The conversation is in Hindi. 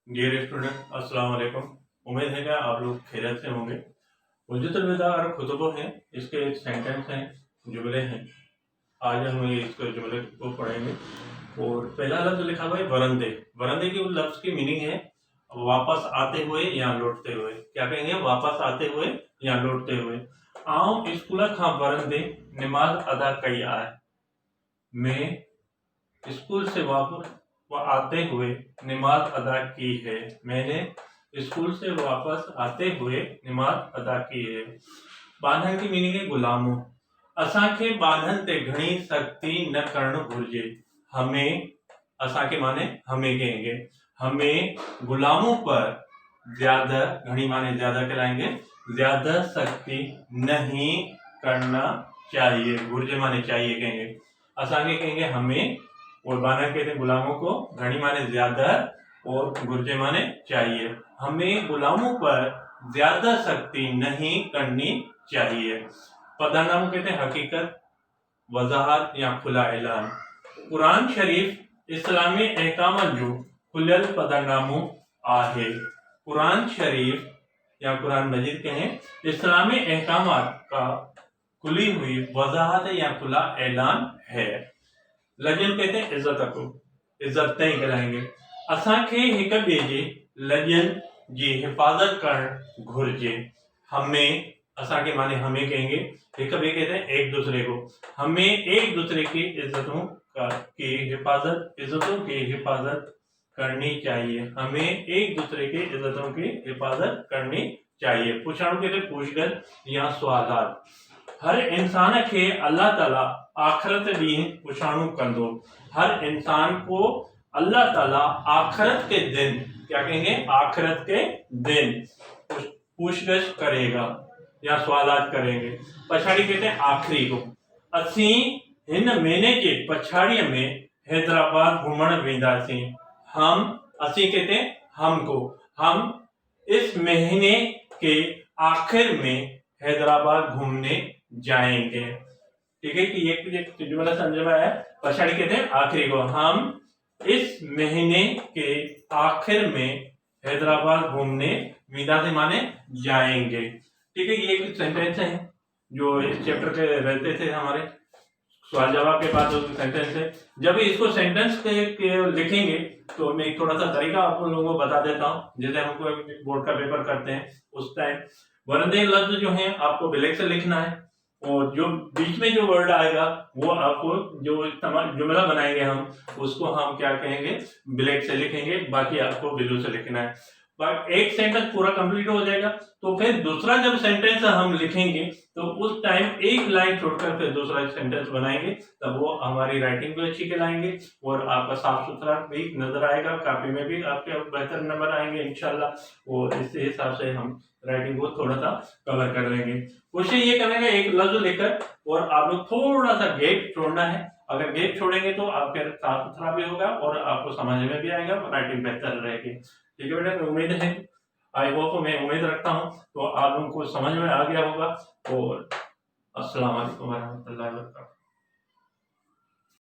डियर स्टूडेंट अस्सलाम वालेकुम। उम्मीद है कि आप लोग खैरियत से होंगे। वजूदुल विदा और खुतबो हैं, इसके सेंटेंस हैं, जुमले हैं। आज हम इसके जुमले को पढ़ेंगे। और पहला लफ्ज लिखा हुआ है वरंदे। वरंदे की लफ्ज की मीनिंग है वापस आते हुए या लौटते हुए। क्या कहेंगे? वापस आते हुए या लौटते हुए। आऊं स्कूल खां वरंदे नमाज अदा कई आए। मैं स्कूल से वापस आते हुए नमाज अदा की है। मैंने स्कूल से वापस आते हुए नमाज अदा की है। बांधन की मीनिंग है गुलामों। असांखे बांधन ते घणी सख्ती न करण घुर्जे। हमें, असांखे माने हमें कहेंगे, हमें गुलामों पर ज्यादा, घणी माने ज्यादा कहलाएंगे, ज्यादा सख्ती नहीं करना चाहिए। घुर्जे माने चाहिए कहेंगे, असांखे कहेंगे हमें, और बाना कहते हैं गुलामों को। घनी माने ज्यादा और गुर्जे माने चाहिए। हमें गुलामों पर ज्यादा सख्ती नहीं करनी चाहिए। पदानाम कहते हैं हकीकत, वजाहत या खुला ऐलान। कुरान शरीफ इस्लामी अहकाम जो खुलल पदानामो आहे। कुरान शरीफ या कुरान मजीद कहें इस्लामी अहकाम का खुली हुई वजाहत या खुला ऐलान है। लजन कहते हैं इज्जत को, इज्जतें कहलाएंगे। असांखे हिक ॿिए जे लजन जी हिफाजत करण घुर्जे। हमें, असांखे माने हमें कहेंगे, हिक ॿिए कहते हैं एक दूसरे को। हमें एक दूसरे की इज्जतों की हिफाजत करनी चाहिए। हमें एक दूसरे की इज्जतों की हिफाजत करनी चाहिए। पुछाणु कहते हैं पूछगछ या सवालात। हर इंसान के अल्लाह ताला आखिरत ॾींहुं पुछाणु कंदो। हर इंसान को अल्लाह ताला आखिरत के दिन, क्या कहेंगे? आखिरत के दिन पूछगछ करेगा या सवालात करेंगे। पछाड़ी कहते हैं आखिरी को। असी इन महीने के पछाड़ी में हैदराबाद घूमण वेंदासीं। हम, असी कहते हैं हमको, हम इस महीने के आखिर में हैदराबाद घूमने जाएंगे। ठीक है कि ये जुमला समझ में आया। पछाड़ी कहते हैं आखिरी को। हम इस महीने के आखिर में हैदराबाद घूमने विदा से माने जाएंगे। ठीक है, ये एक सेंटेंस है जो इस चैप्टर के रहते थे हमारे सवाल जवाब के बाद सेंटेंस है। जब इसको सेंटेंस के लिखेंगे तो मैं एक थोड़ा सा तरीका आप लोगों को बता देता हूँ। जैसे हमको बोर्ड का पेपर करते हैं उस टाइम वरंदे लफ्ज जो है आपको ब्लैक से लिखना है, और जो बीच में जो वर्ड आएगा वो आपको, जो जुमला बनाएंगे हम उसको हम क्या कहेंगे? ब्लैक से लिखेंगे। बाकी आपको ब्लू से लिखना है। बट एक सेंटेंस पूरा कंप्लीट हो जाएगा तो फिर दूसरा जब सेंटेंस हम लिखेंगे तो उस टाइम एक लाइन छोड़कर फिर दूसरा सेंटेंस बनाएंगे, तब वो हमारी राइटिंग भी अच्छी कहलाएंगे और आपका साफ सुथरा भी नजर आएगा। कॉपी में भी आपके बेहतर नंबर आएंगे इंशाल्लाह। और इस हिसाब से हम राइटिंग को थोड़ा सा कवर कर लेंगे। क्वेश्चन ये करेंगे एक लफ्ज लेकर, और आप लोग थोड़ा सा गैप छोड़ना है। अगर गैप छोड़ेंगे तो आपके साफ सुथरा भी होगा और आपको समझ में भी आएगा, राइटिंग बेहतर रहेगी। ठीक है बेटा, उम्मीद है, आई होप, मैं उम्मीद रखता हूँ तो आप लोगों को समझ में आ गया होगा। और अस्सलाम वालेकुम रहमतुल्लाहि व बरकातहू।